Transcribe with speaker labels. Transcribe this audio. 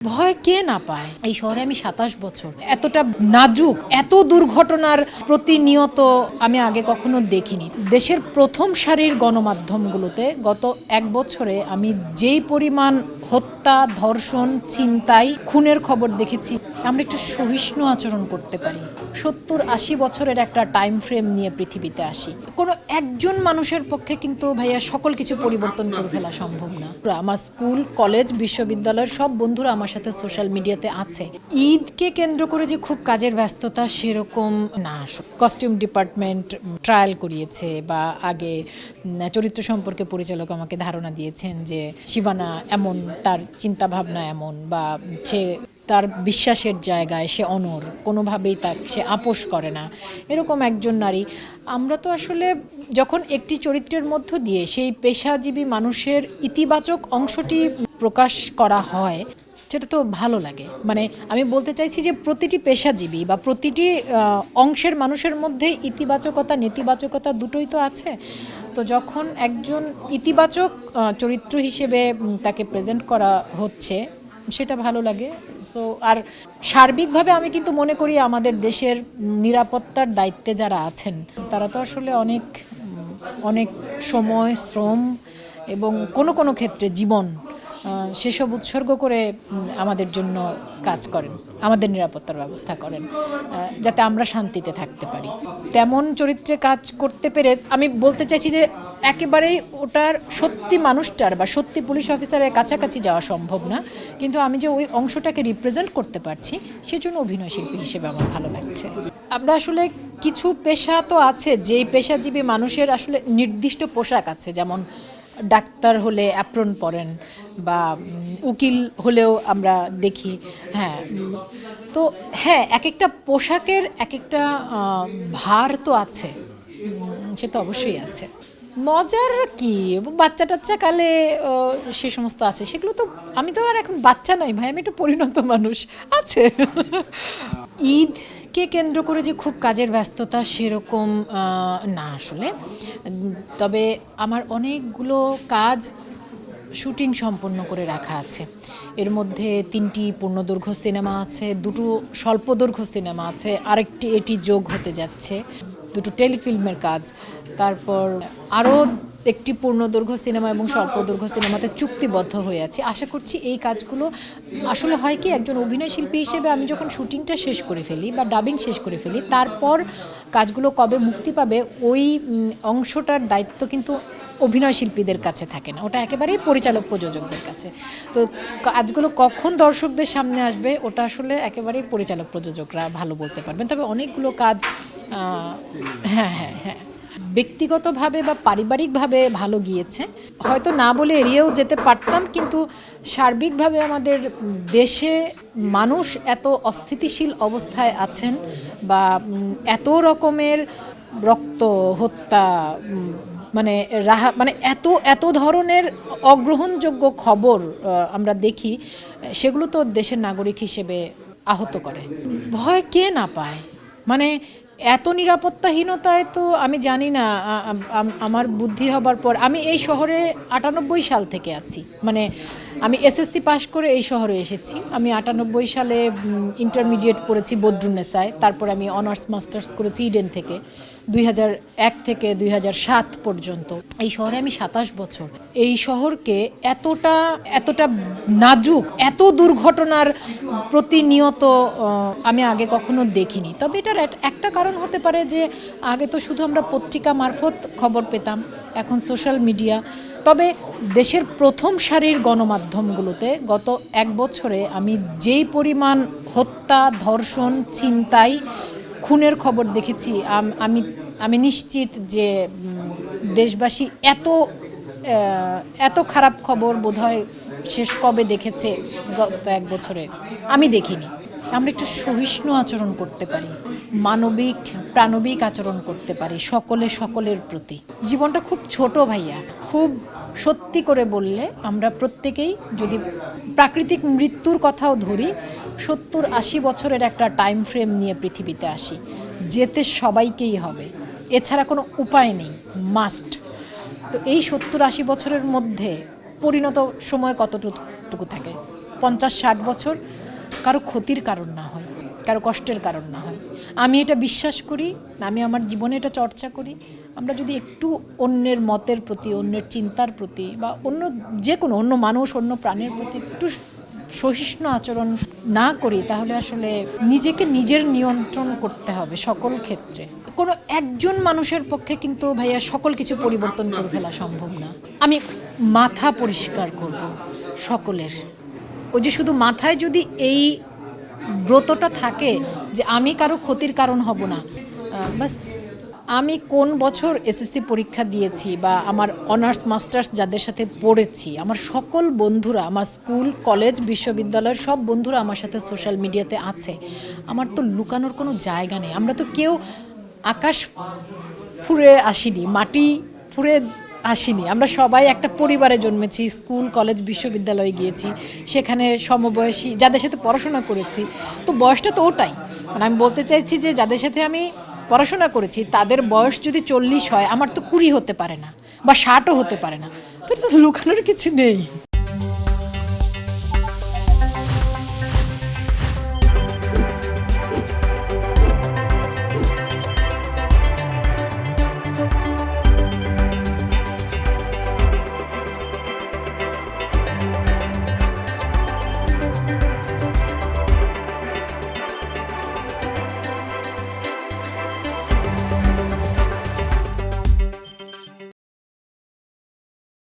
Speaker 1: ভয় কে না পায়? এই শহরে আমি ২৭ বছর, এতটা নাজুক, এত দুর্ঘটনার প্রতিনিয়ত আমি আগে কখনো দেখিনি। দেশের প্রথম সারির গণমাধ্যমগুলোতে গত ১ বছরে আমি যেই পরিমাণ হত্যা, ধর্ষণ, ছিনতাই, খুনের খবর দেখেছি, আমরা একটু সহিষ্ণু আচরণ করতে পারি। ৭০-৮০ বছরের একটা টাইম ফ্রেম নিয়ে পৃথিবীতে আসি। কোনো একজন মানুষের পক্ষে কিন্তু ভাইয়া সকল কিছু পরিবর্তন করে ফেলা সম্ভব না। আমার স্কুল, কলেজ, বিশ্ববিদ্যালয়ের সব বন্ধুরা আমার সাথে সোশ্যাল মিডিয়াতে আছে। ঈদকে কেন্দ্র করে যে খুব কাজের ব্যস্ততা সেরকম না। কস্টিউম ডিপার্টমেন্ট ট্রায়াল করিয়েছে বা আগে চরিত্র সম্পর্কে পরিচালক আমাকে ধারণা দিয়েছেন যে শিবানা এমন, তার চিন্তাভাবনা এমন, বা সে তার বিশ্বাসের জায়গায় সে অনড়, কোনোভাবেই সে আপোষ করে না, এরকম একজন নারী। আমরা তো আসলে যখন একটি চরিত্রের মধ্য দিয়ে সেই পেশাজীবী মানুষের ইতিবাচক অংশটি প্রকাশ করা হয়, সেটা তো ভালো লাগে। মানে আমি বলতে চাইছি যে প্রতিটি পেশাজীবী বা প্রতিটি অংশের মানুষের মধ্যে ইতিবাচকতা, নেতিবাচকতা দুটোই তো আছে। তো যখন একজন ইতিবাচক চরিত্র হিসেবে তাকে প্রেজেন্ট করা হচ্ছে, সেটা ভালো লাগে। সো আর সার্বিকভাবে আমি কিন্তু মনে করি আমাদের দেশের নিরাপত্তার দায়িত্বে যারা আছেন তারা তো আসলে অনেক অনেক সময়, শ্রম এবং কোনো কোনো ক্ষেত্রে জীবন সেসব উৎসর্গ করে আমাদের জন্য কাজ করেন, আমাদের নিরাপত্তার ব্যবস্থা করেন, যাতে আমরা শান্তিতে থাকতে পারি। তেমন চরিত্রে কাজ করতে পেরে আমি বলতে চাইছি যে একেবারেই ওটার সত্যি মানুষটার বা সত্যি পুলিশ অফিসারের কাছাকাছি যাওয়া সম্ভব না, কিন্তু আমি যে ওই অংশটাকে রিপ্রেজেন্ট করতে পারছি সেজন্য অভিনয় শিল্পী হিসেবে আমার ভালো লাগছে। আমরা আসলে কিছু পেশা তো আছে যেই পেশাজীবী মানুষের আসলে নির্দিষ্ট পোশাক আছে, যেমন ডাক্তার হলে অ্যাপ্রন পরেন বা উকিল হলেও আমরা দেখি। হ্যাঁ, তো হ্যাঁ, এক একটা পোশাকের এক একটা ভার তো আছে, সে তো অবশ্যই আছে। মজার কি, বাচ্চা টাচ্চা কালে সে সমস্ত আছে, সেগুলো তো আমি তো আর এখন বাচ্চা নই ভাই, আমি একটু পরিণত মানুষ আছে। ঈদকে কেন্দ্র করে যে খুব কাজের ব্যস্ততা সেরকম না আসলে। তবে আমার অনেকগুলো কাজ শুটিং সম্পন্ন করে রাখা আছে। এর মধ্যে ৩টি পূর্ণদৈর্ঘ্য সিনেমা আছে, 2টো স্বল্পদৈর্ঘ্য সিনেমা আছে, আরেকটি এটি যোগ হতে যাচ্ছে, 2টো টেলিফিল্মের কাজ, তারপর আরও একটি পূর্ণদৈর্ঘ্য সিনেমা এবং স্বল্পদৈর্ঘ্য সিনেমাতে চুক্তিবদ্ধ হয়ে আছি। আশা করছি এই কাজগুলো আসলে হয় কি, একজন অভিনয় শিল্পী হিসেবে আমি যখন শুটিংটা শেষ করে ফেলি বা ডাবিং শেষ করে ফেলি, তারপর কাজগুলো কবে মুক্তি পাবে ওই অংশটার দায়িত্ব কিন্তু অভিনয় শিল্পীদের কাছে থাকে না, ওটা একেবারেই পরিচালক প্রযোজকদের কাছে। তো কাজগুলো কখন দর্শকদের সামনে আসবে ওটা আসলে একেবারেই পরিচালক প্রযোজকরা ভালো বলতে পারবেন। তবে অনেকগুলো কাজ হ্যাঁ হ্যাঁ হ্যাঁ ব্যক্তিগতভাবে বা পারিবারিকভাবে ভালো গিয়েছে, হয়তো না বলে এড়িয়েও যেতে পারতাম, কিন্তু সার্বিকভাবে আমাদের দেশে মানুষ এত অস্থিতিশীল অবস্থায় আছেন বা এত রকমের রক্ত, হত্যা, মানে মানে এত এত ধরনের অগ্রহণযোগ্য খবর আমরা দেখি, সেগুলো তো দেশের নাগরিক হিসেবে আহত করে। ভয় কে না পায়? মানে এত নিরাপত্তাহীনতায় তো আমি জানি না, আমার বুদ্ধি হবার পর আমি এই শহরে ৯৮ সাল থেকে আছি। মানে আমি এসএসসি পাশ করে এই শহরে এসেছি। আমি ৯৮ সালে ইন্টারমিডিয়েট পড়েছি বদরুন্নেসায়, তারপর আমি অনার্স মাস্টার্স করেছি ইডেন থেকে। ২০০১ থেকে ২০০৭ পর্যন্ত এই শহরে আমি ২৭ বছর। এই শহরকে এতটা এতটা নাজুক, এত দুর্ঘটনার প্রতিনিয়ত আমি আগে কখনো দেখিনি। তবে এটার একটা কারণ হতে পারে যে আগে তো শুধু আমরা পত্রিকা মারফত খবর পেতাম, এখন সোশ্যাল মিডিয়া। তবে দেশের প্রথম সারির গণমাধ্যমগুলোতে গত ১ বছরে আমি যেই পরিমাণ হত্যা, ধর্ষণ, ছিনতাই, খুনের খবর দেখেছি, আমি নিশ্চিত যে দেশবাসী এত খারাপ খবর বোধহয় শেষ কবে দেখেছে গত ১ বছরে আমি দেখিনি। আমরা একটু সহিষ্ণু আচরণ করতে পারি, মানবিক প্রাণবিক আচরণ করতে পারি সকলের প্রতি। জীবনটা খুব ছোট ভাইয়া, খুব সত্যি করে বললে আমরা প্রত্যেকেই যদি প্রাকৃতিক মৃত্যুর কথাও ধরি, ৭০-৮০ বছরের একটা টাইম ফ্রেম নিয়ে পৃথিবীতে আসি, যেতে সবাইকেই হবে, এছাড়া কোনো উপায় নেই, মাস্ট। তো এই ৭০-৮০ বছরের মধ্যে পরিণত সময় কতটুকু থাকে? 50-60 বছর কারো ক্ষতির কারণ না হয়, কারো কষ্টের কারণ না হয়। আমি এটা বিশ্বাস করি, আমি আমার জীবনে এটা চর্চা করি। আমরা যদি একটু অন্যের মতের প্রতি, অন্যের চিন্তার প্রতি বা যে কোনো অন্য মানুষ, অন্য প্রাণের প্রতি একটু সহিষ্ণু আচরণ না করি, তাহলে আসলে নিজেকে নিজের নিয়ন্ত্রণ করতে হবে সকল ক্ষেত্রে। কোনো একজন মানুষের পক্ষে কিন্তু ভাইয়া সকল কিছু পরিবর্তন করে ফেলা সম্ভব না। আমি মাথা পরিষ্কার করব সকলের, ওই যে শুধু মাথায় যদি এই ব্রতটা থাকে যে আমি কারো ক্ষতির কারণ হব না, বাস। আমি কোন বছর এসএসসি পরীক্ষা দিয়েছি বা আমার অনার্স মাস্টার্স যাদের সাথে পড়েছি, আমার সকল বন্ধুরা, আমার স্কুল কলেজ বিশ্ববিদ্যালয়ের সব বন্ধুরা আমার সাথে সোশ্যাল মিডিয়াতে আছে। আমার তো লুকানোর কোনো জায়গা নেই। আমরা তো কেউ আকাশ ফুঁড়ে আসিনি, মাটি ফুঁড়ে আসিনি। আমরা সবাই একটা পরিবারে জন্মেছি, স্কুল কলেজ বিশ্ববিদ্যালয়ে গিয়েছি, সেখানে সমবয়সী যাদের সাথে পড়াশোনা করেছি। তো বয়সটা তো ওটাই, মানে আমি বলতে চাইছি যে যাদের সাথে আমি পড়াশোনা করেছি তাদের বয়স যদি 40 হয়, আমার তো 20 হতে পারে না বা 60ও হতে পারে না। তো এটা তো লুকানোর কিছু নেই।